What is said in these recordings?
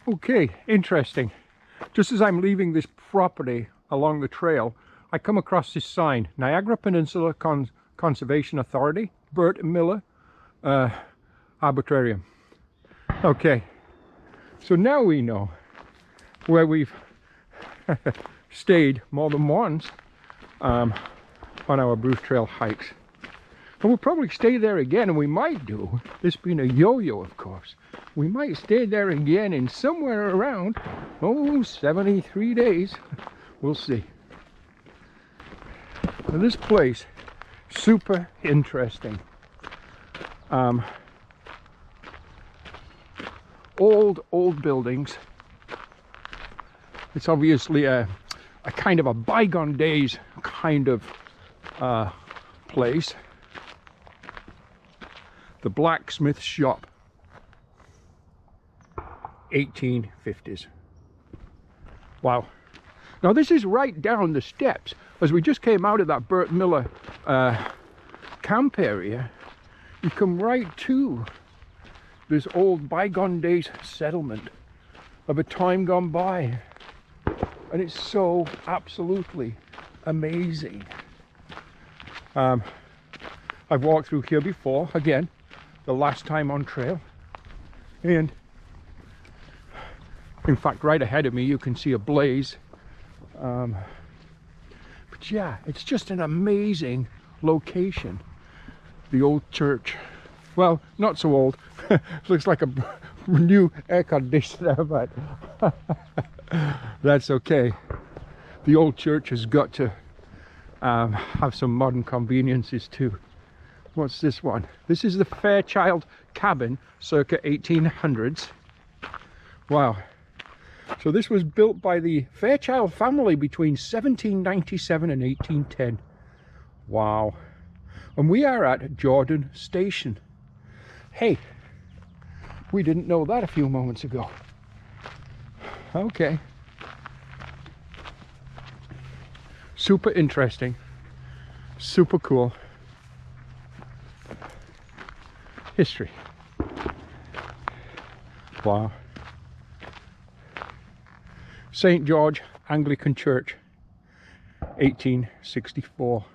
Okay, interesting. Just as I'm leaving this property along the trail, I come across this sign, Niagara Peninsula Conservation Authority, Burt Miller Arboretum. Okay, so now we know where we've stayed more than once on our Bruce Trail hikes. And we'll probably stay there again, and we might do, this being a yo-yo of course, we might stay there again in somewhere around, 73 days. We'll see. Now this place, super interesting. Old buildings. It's obviously a kind of a bygone days kind of place. The blacksmith shop, 1850s. Wow. Now this is right down the steps. As we just came out of that Burt Miller camp area, you come right to this old bygone days settlement of a time gone by. And it's so absolutely amazing. I've walked through here before, again, the last time on trail, and in fact right ahead of me you can see a blaze, but yeah, it's just an amazing location. The old church, well, not so old. Looks like a new air conditioner, but that's okay. The old church has got to have some modern conveniences too. What's this one? This is the Fairchild cabin, circa 1800s. Wow. So this was built by the Fairchild family between 1797 and 1810. Wow. And we are at Jordan Station. Hey, we didn't know that a few moments ago. Okay. Super interesting. Super cool. History. Wow. St. George Anglican Church, 1864.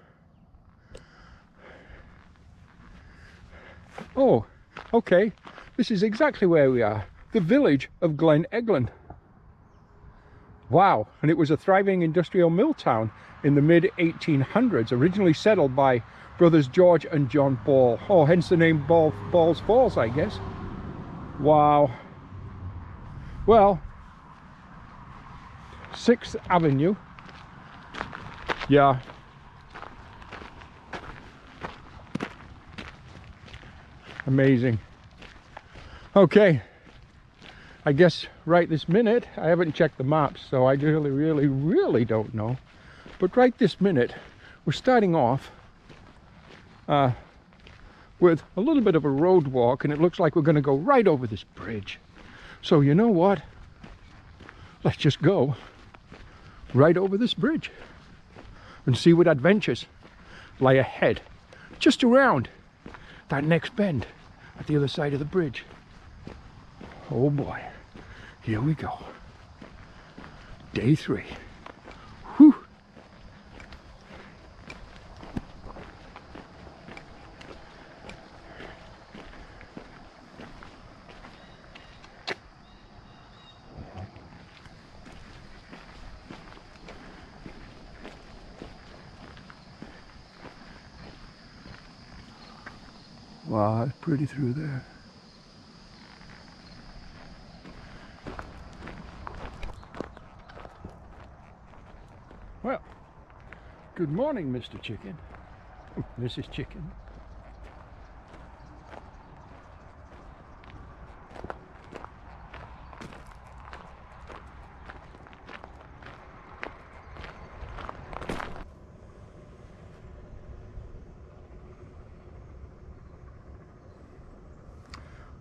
Oh, okay. This is exactly where we are. The village of Glen Eglin. Wow. And it was a thriving industrial mill town in the mid-1800s, originally settled by brothers George and John Ball. Oh, hence the name Ball's Falls, I guess. Wow. Well, 6th Avenue. Yeah. Amazing. Okay. I guess right this minute, I haven't checked the maps, so I really don't know. But right this minute, we're starting off with a little bit of a road walk, and it looks like we're going to go right over this bridge. So you know what? Let's just go right over this bridge and see what adventures lie ahead just around that next bend at the other side of the bridge. Oh boy, here we go. Day 3. Whew. Wow, it's pretty through there. Well, good morning, Mr. Chicken. Mrs. Chicken.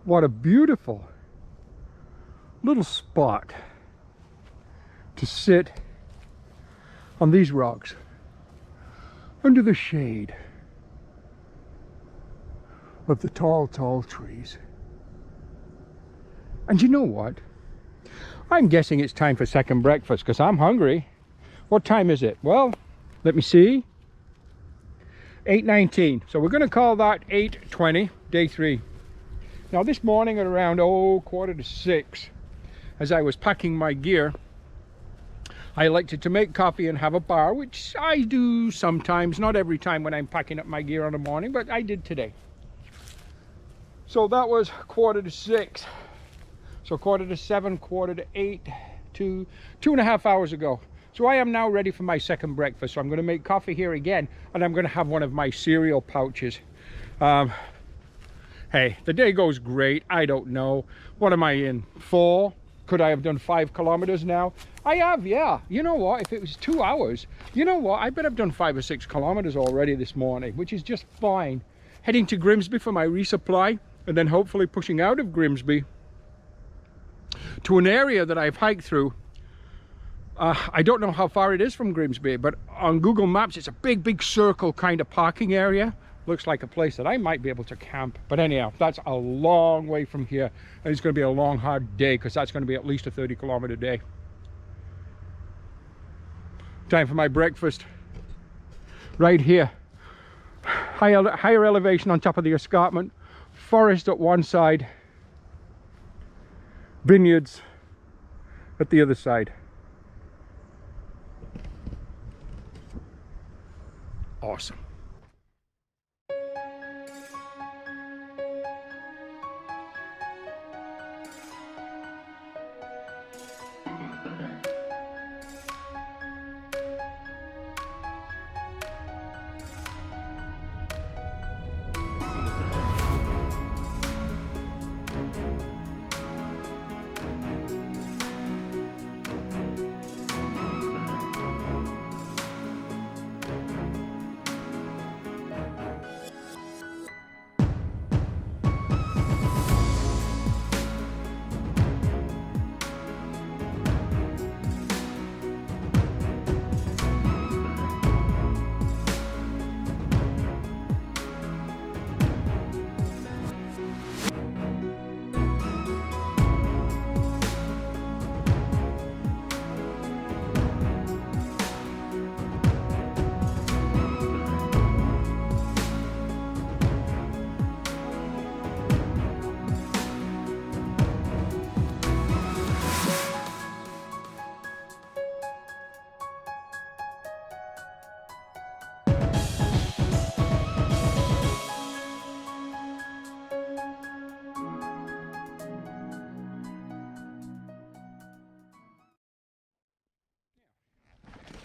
What a beautiful little spot to sit on these rocks under the shade of the tall trees. And you know what? I'm guessing it's time for second breakfast because I'm hungry. What time is it? Well, let me see. 8:19. So we're going to call that 8:20, day 3. Now this morning at around 5:45, as I was packing my gear, I elected to make coffee and have a bar, which I do sometimes, not every time when I'm packing up my gear on the morning, but I did today. So that was 5:45. So 6:45, 7:45, 2.5 hours ago. So I am now ready for my second breakfast. So I'm going to make coffee here again, and I'm going to have one of my cereal pouches. Hey, the day goes great. I don't know. What am I in? 4? Could I have done 5 kilometers now? I have, yeah. You know what? If it was 2 hours, you know what? I bet I've done 5 or 6 kilometers already this morning, which is just fine. Heading to Grimsby for my resupply, and then hopefully pushing out of Grimsby to an area that I've hiked through. I don't know how far it is from Grimsby, but on Google Maps, it's a big circle kind of parking area. Looks like a place that I might be able to camp. But anyhow, that's a long way from here. And it's going to be a long, hard day because that's going to be at least a 30-kilometer day. Time for my breakfast. Right here. Higher elevation on top of the escarpment. Forest at one side. Vineyards at the other side. Awesome.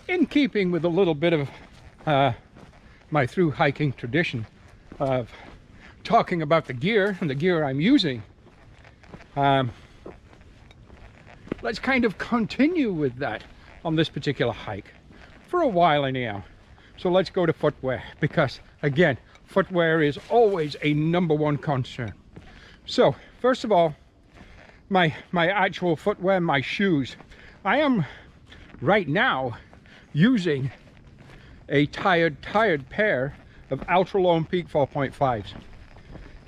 In keeping with a little bit of my through hiking tradition of talking about the gear and the gear I'm using, let's kind of continue with that on this particular hike for a while anyhow. So let's go to footwear, because again, footwear is always a #1 concern. So first of all, my actual footwear, my shoes. I am right now using a tired pair of Ultra Lone Peak 4.5s.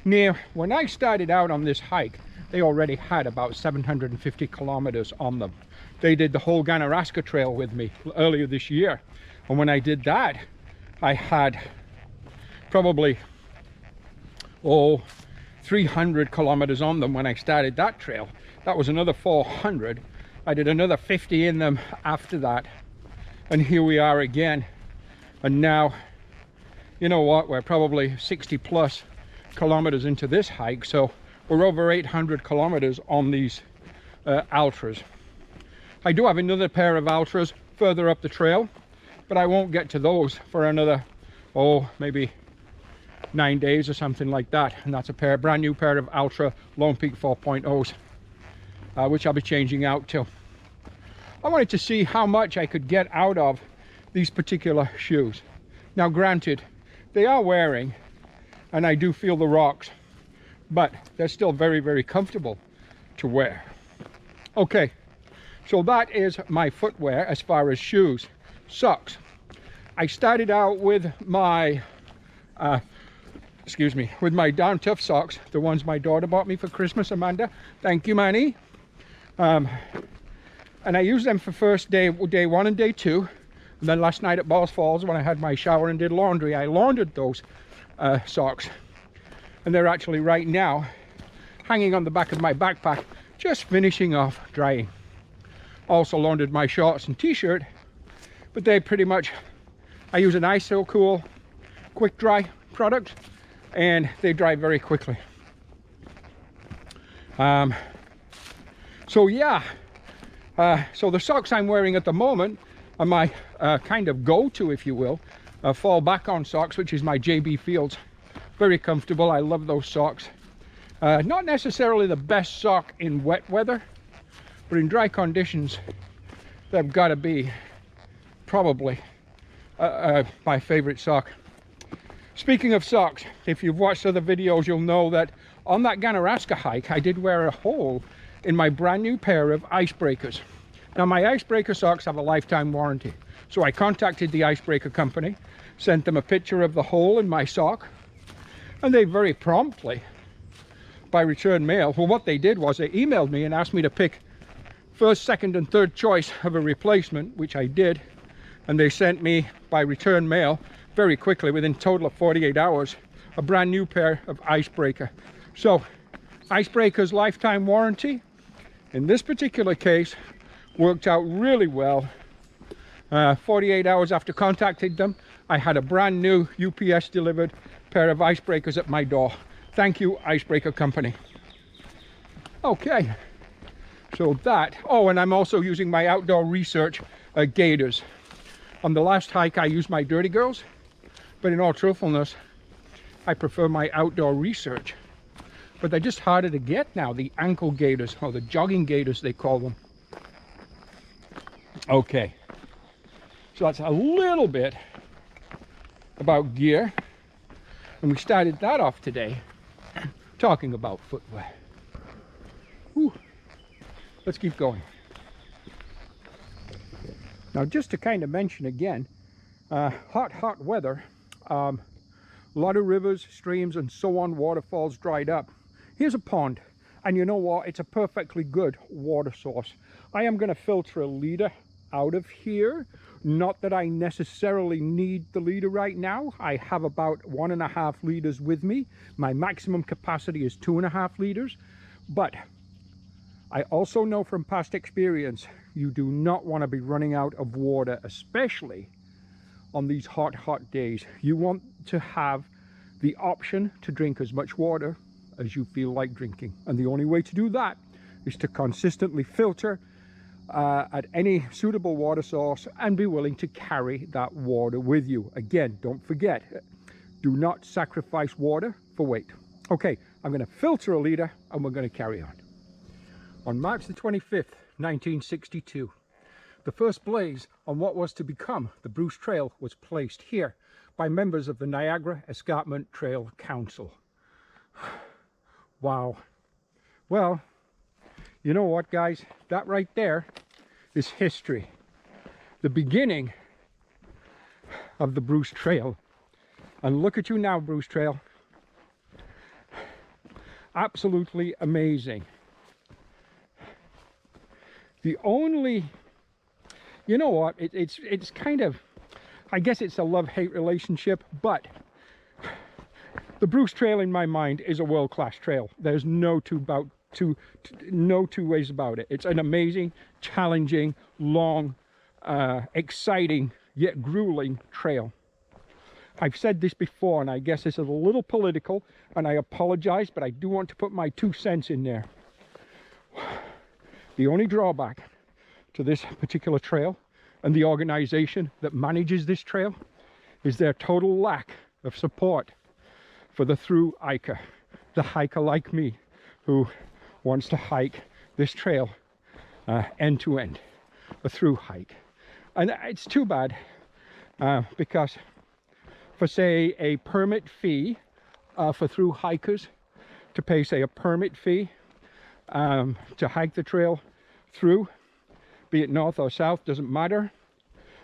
Now, when I started out on this hike, they already had about 750 kilometers on them. They did the whole Ganaraska Trail with me earlier this year. And when I did that, I had probably, 300 kilometers on them when I started that trail. That was another 400. I did another 50 in them after that. And here we are again. And now, you know what, we're probably 60 plus kilometers into this hike. So we're over 800 kilometers on these Ultras. I do have another pair of Ultras further up the trail, but I won't get to those for another, maybe 9 days or something like that. And that's a brand new pair of Ultra Lone Peak 4.0s, which I'll be changing out to. I wanted to see how much I could get out of these particular shoes. Now granted, they are wearing and I do feel the rocks, but they're still very comfortable to wear. Okay, so that is my footwear as far as shoes. Socks. I started out with my with my Down Tough socks, the ones my daughter bought me for Christmas. Amanda, thank you, Manny. And I use them for first day 1 and day 2. And then last night at Balls Falls, when I had my shower and did laundry, I laundered those socks. And they're actually right now hanging on the back of my backpack, just finishing off drying. Also laundered my shorts and t-shirt, but they pretty much, I use an ISO cool quick dry product, and they dry very quickly. So yeah, so the socks I'm wearing at the moment are my kind of go-to, if you will, fall back on socks, which is my JB Fields. Very comfortable. I love those socks. Not necessarily the best sock in wet weather, but in dry conditions, they've got to be probably my favorite sock. Speaking of socks, if you've watched other videos, you'll know that on that Ganaraska hike, I did wear a hole in my brand new pair of icebreakers. Now, my icebreaker socks have a lifetime warranty. So I contacted the icebreaker company, sent them a picture of the hole in my sock, and they very promptly, by return mail, well, what they did was they emailed me and asked me to pick first, second, and third choice of a replacement, which I did. And they sent me by return mail very quickly, within a total of 48 hours, a brand new pair of icebreaker. So icebreaker's lifetime warranty in this particular case worked out really well. 48 hours after contacting them, I had a brand new UPS delivered pair of icebreakers at my door. Thank you, icebreaker company. Okay, so that, oh, and I'm also using my outdoor research gaiters. On the last hike I used my Dirty Girls, but in all truthfulness, I prefer my outdoor research. But they're just harder to get now, the ankle gaiters, or the jogging gaiters they call them. Okay, so that's a little bit about gear, and we started that off today talking about footwear. Whew. Let's keep going. Now, just to kind of mention again, hot weather, a lot of rivers, streams, and so on, waterfalls dried up. Here's a pond, and you know what? It's a perfectly good water source. I am going to filter a liter out of here. Not that I necessarily need the liter right now. I have about 1.5 liters with me. My maximum capacity is 2.5 liters. But I also know from past experience, you do not want to be running out of water, especially on these hot days. You want to have the option to drink as much water as you feel like drinking. And the only way to do that is to consistently filter at any suitable water source and be willing to carry that water with you. Again, don't forget, do not sacrifice water for weight. Okay, I'm going to filter a liter and we're going to carry on. On March the 25th, 1962, the first blaze on what was to become the Bruce Trail was placed here by members of the Niagara Escarpment Trail Council. Wow. Well, you know what, guys? That right there is history. The beginning of the Bruce Trail. And look at you now, Bruce Trail. Absolutely amazing. The only, you know what, it's kind of, I guess it's a love-hate relationship, but the Bruce Trail in my mind is a world-class trail. There's no two ways about it. It's an amazing, challenging, long, exciting, yet grueling trail. I've said this before, and I guess this is a little political, and I apologize, but I do want to put my 2 cents in there. The only drawback to this particular trail and the organization that manages this trail is their total lack of support for the through hiker, the hiker like me, who wants to hike this trail end to end, a through hike. And it's too bad because for, say, a permit fee for through hikers to pay, say, a permit fee to hike the trail through, be it north or south, doesn't matter.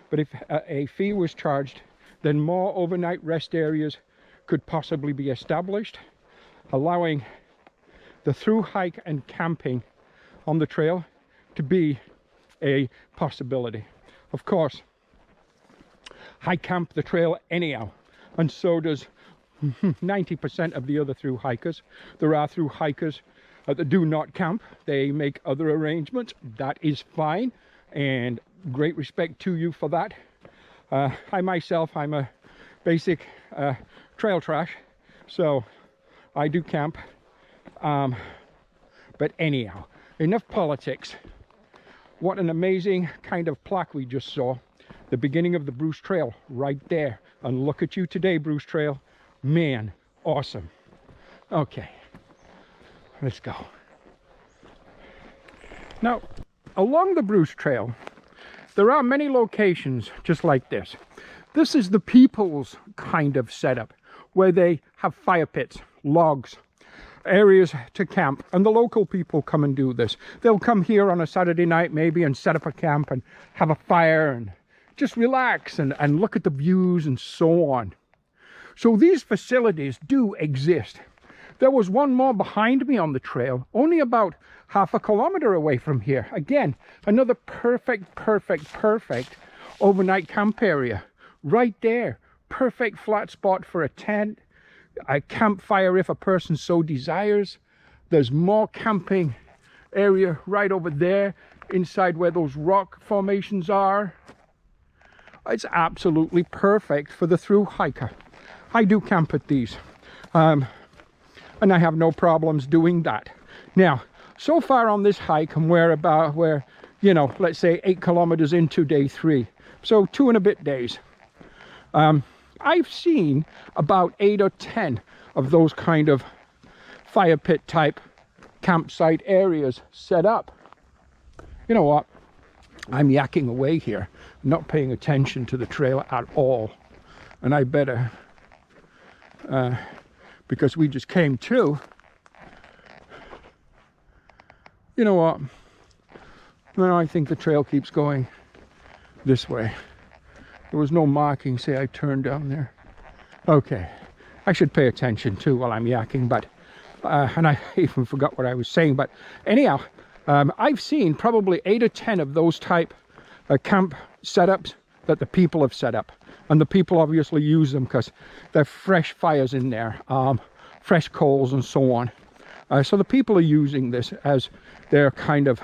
But if a fee was charged, then more overnight rest areas could possibly be established, allowing the through hike and camping on the trail to be a possibility. Of course, I camp the trail anyhow, and so does 90% of the other through hikers. There are through hikers that do not camp. They make other arrangements. That is fine, and great respect to you for that. I myself, I'm a basic trail trash, so I do camp. But anyhow, enough politics. What an amazing kind of plaque we just saw. The beginning of the Bruce Trail right there. And look at you today, Bruce Trail. Man, awesome. Okay, let's go. Now, along the Bruce Trail, there are many locations just like this. This is the people's kind of setup, where they have fire pits, logs, areas to camp, and the local people come and do this. They'll come here on a Saturday night maybe and set up a camp and have a fire and just relax and look at the views and so on. So these facilities do exist. There was one more behind me on the trail, only about half a kilometer away from here. Again, another perfect overnight camp area right there. Perfect flat spot for a tent, a campfire if a person so desires. There's more camping area right over there inside where those rock formations are. It's absolutely perfect for the through hiker. I do camp at these, and I have no problems doing that. Now, so far on this hike, and we're you know, let's say 8 kilometers into day 3, so 2 and a bit days. I've seen about 8 or 10 of those kind of fire pit type campsite areas set up. You know what? I'm yakking away here, not paying attention to the trail at all. And I better, because we just came to, you know what? No, I think the trail keeps going this way. There was no marking, say I turned down there. Okay, I should pay attention too while I'm yakking, but, and I even forgot what I was saying, but anyhow, I've seen probably 8 or 10 of those type camp setups that the people have set up. And the people obviously use them because they're fresh fires in there, fresh coals and so on. So the people are using this as their kind of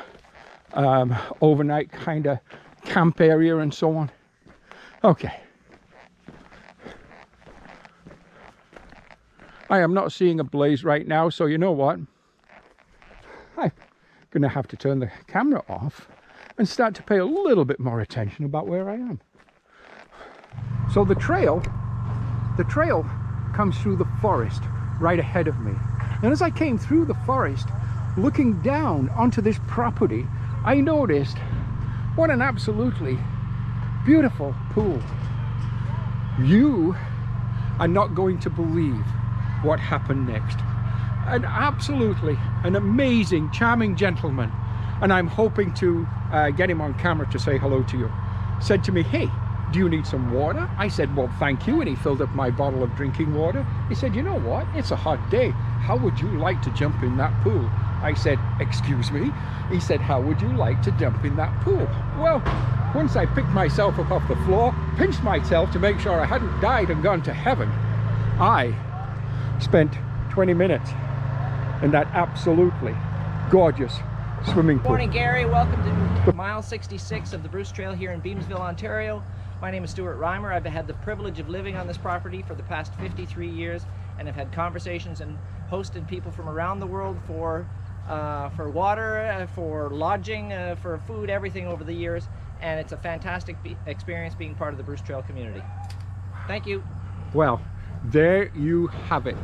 overnight kind of camp area and so on. Okay. I am not seeing a blaze right now, so you know what? I'm going to have to turn the camera off and start to pay a little bit more attention about where I am. So the trail comes through the forest right ahead of me. And as I came through the forest, looking down onto this property, I noticed what an absolutely beautiful pool. You are not going to believe what happened next. An absolutely an amazing, charming gentleman, and I'm hoping to get him on camera to say hello to you, said to me, "Hey, do you need some water?" I said, "Well, thank you," and he filled up my bottle of drinking water. He said, "You know what? It's a hot day. How would you like to jump in that pool?" I said, "Excuse me?" He said, "How would you like to jump in that pool?" Well, once I picked myself up off the floor, pinched myself to make sure I hadn't died and gone to heaven, I spent 20 minutes in that absolutely gorgeous swimming pool. Good morning, Gary. Welcome to mile 66 of the Bruce Trail here in Beamsville, Ontario. My name is Stuart Reimer. I've had the privilege of living on this property for the past 53 years and have had conversations and hosted people from around the world for water, for lodging, for food, everything over the years. And it's a fantastic experience being part of the Bruce Trail community. Thank you. Well, there you have it.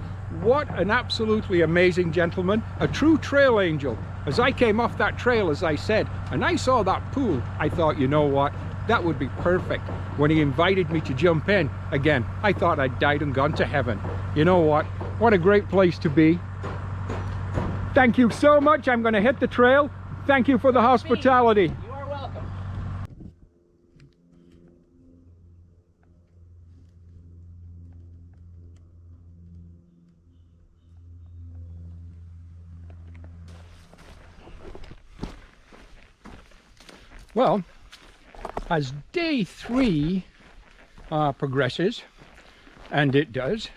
What an absolutely amazing gentleman, a true trail angel. As I came off that trail, as I said, and I saw that pool, I thought, you know what, that would be perfect. When he invited me to jump in, again, I thought I'd died and gone to heaven. You know what a great place to be. Thank you so much. I'm going to hit the trail. Thank you for the hospitality. You are welcome. Well, as day 3 progresses, and it does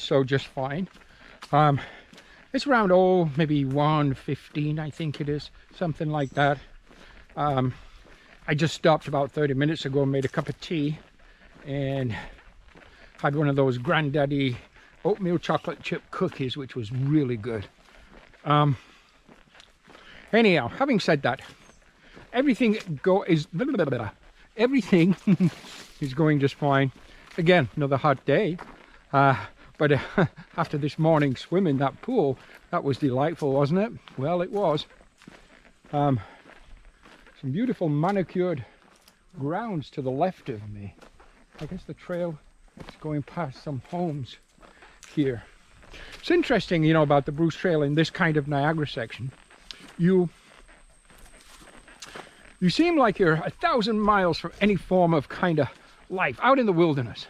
so just fine. It's around, oh, maybe 1:15, I think it is, something like that. I just stopped about 30 minutes ago and made a cup of tea and had one of those granddaddy oatmeal chocolate chip cookies, which was really good. Anyhow, having said that, everything is going just fine. Again, another hot day, but after this morning swim in that pool, that was delightful, wasn't it? Well, it was. Some beautiful manicured grounds to the left of me. I guess the trail is going past some homes here. It's interesting, you know, about the Bruce Trail in this kind of Niagara section. You seem like you're 1,000 miles from any form of kind of life out in the wilderness,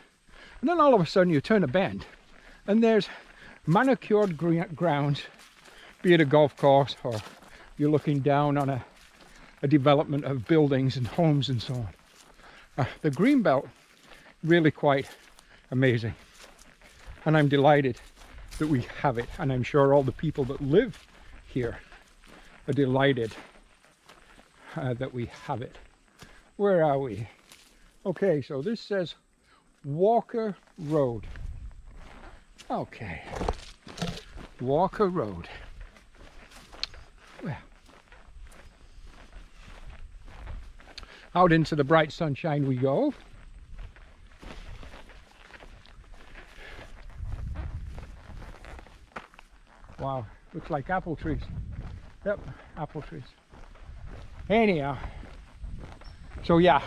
and then all of a sudden you turn a bend and there's manicured grounds, be it a golf course or you're looking down on a development of buildings and homes and so on. The Greenbelt, really quite amazing, and I'm delighted that we have it, and I'm sure all the people that live here are delighted that we have it. Where are we? Okay, so this says Walker Road. Okay, Walker Road. Well, out into the bright sunshine we go. Wow, looks like apple trees. Yep, apple trees. Anyhow, so yeah,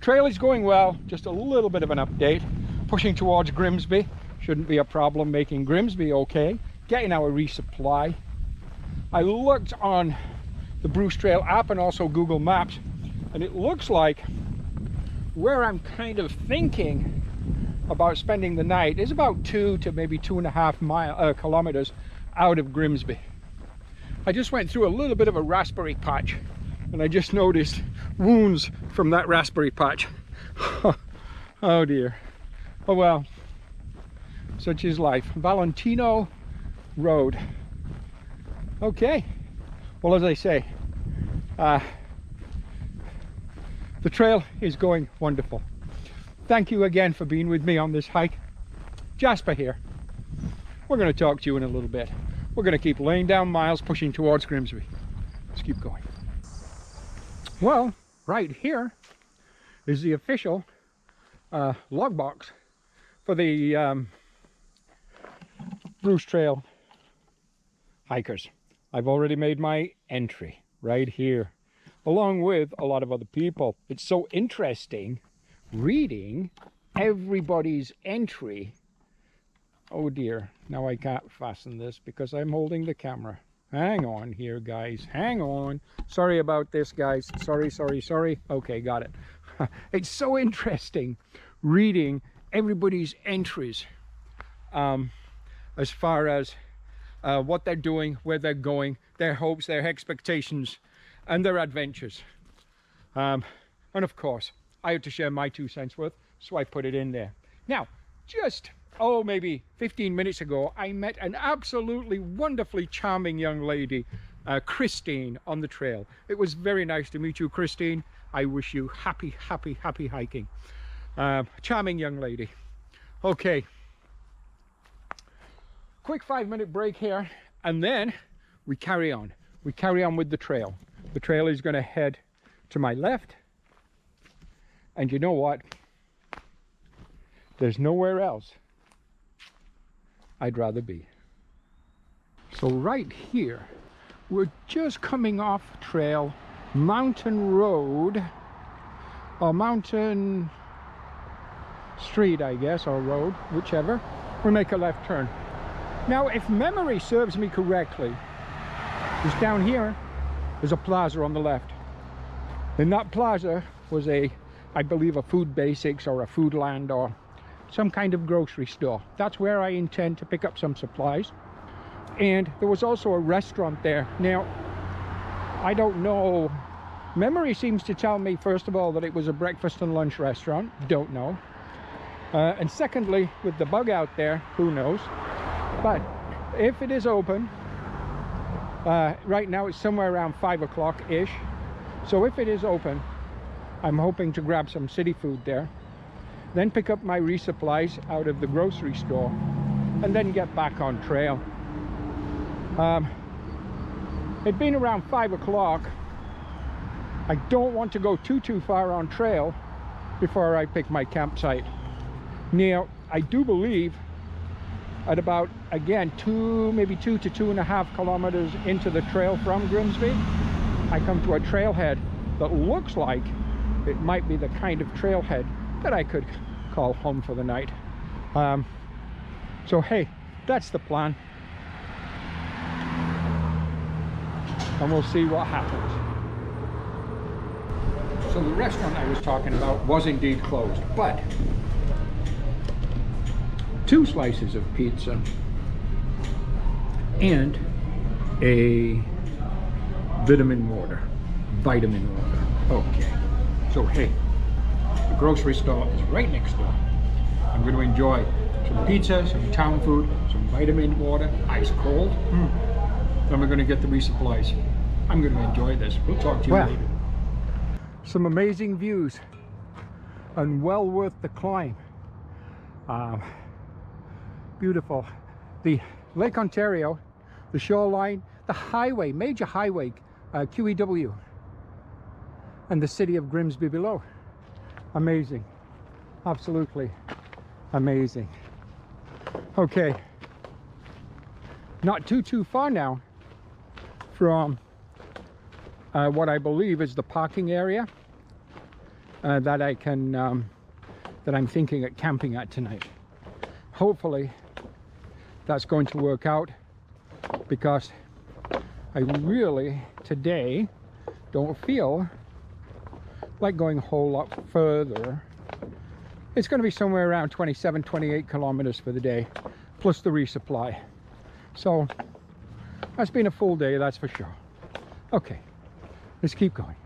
trail is going well. Just a little bit of an update. Pushing towards Grimsby. Shouldn't be a problem making Grimsby okay. Getting our resupply. I looked on the Bruce Trail app and also Google Maps, and it looks like where I'm kind of thinking about spending the night is about 2 to maybe 2.5 kilometers out of Grimsby. I just went through a little bit of a raspberry patch, and I just noticed wounds from that raspberry patch. Oh dear. Oh well, such is life. Valentino Road. Okay, well, as I say, the trail is going wonderful. Thank you again for being with me on this hike. Jasper here. We're going to talk to you in a little bit. We're going to keep laying down miles, pushing towards Grimsby. Let's keep going. Well, right here is the official log box for the Bruce Trail hikers. I've already made my entry right here, along with a lot of other people. It's so interesting reading everybody's entry. Oh dear, now I can't fasten this because I'm holding the camera. Hang on here, guys, hang on. Sorry about this, guys. Sorry. Okay, got it. It's so interesting reading everybody's entries as far as what they're doing, where they're going, their hopes, their expectations, and their adventures. And of course, I had to share my 2 cents worth, so I put it in there. Now, just, oh, maybe 15 minutes ago, I met an absolutely wonderfully charming young lady, Christine, on the trail. It was very nice to meet you, Christine. I wish you happy hiking. Charming young lady. Okay. Quick 5-minute break here, and then we carry on. We carry on with the trail. The trail is going to head to my left, and you know what? There's nowhere else I'd rather be. So right here, we're just coming off trail, Mountain Road, or Mountain Street, I guess, or road, whichever. We make a left turn. Now, if memory serves me correctly, is down here, there's a plaza on the left. And that plaza was I believe a Food Basics or a Foodland or some kind of grocery store. That's where I intend to pick up some supplies. And there was also a restaurant there. Now, I don't know Memory seems to tell me, first of all, that it was a breakfast and lunch restaurant. Don't know. And secondly, with the bug out there, who knows? But if it is open, right now it's somewhere around 5 o'clock-ish. So if it is open, I'm hoping to grab some city food there, then pick up my resupplies out of the grocery store, and then get back on trail. It being around 5 o'clock, I don't want to go too far on trail before I pick my campsite. Now, I do believe at about, again, maybe 2 to 2.5 kilometers into the trail from Grimsby, I come to a trailhead that looks like it might be the kind of trailhead that I could call home for the night. So hey, that's the plan, and we'll see what happens. So the restaurant I was talking about was indeed closed, but 2 slices of pizza and a vitamin water. Okay, so hey, the grocery store is right next door. I'm going to enjoy some pizza, some town food, some vitamin water, ice cold. Then we're going to get the resupplies. I'm going to enjoy this. We'll talk to you later. Some amazing views and well worth the climb. Beautiful. The Lake Ontario, the shoreline, the highway, major highway, QEW, and the city of Grimsby below. Amazing. Absolutely amazing. Okay, not too far now from what I believe is the parking area that I can that I'm thinking of camping at tonight. Hopefully that's going to work out, because I really today don't feel like going a whole lot further. It's going to be somewhere around 27-28 kilometers for the day, plus the resupply. So that's been a full day, that's for sure. Okay, let's keep going.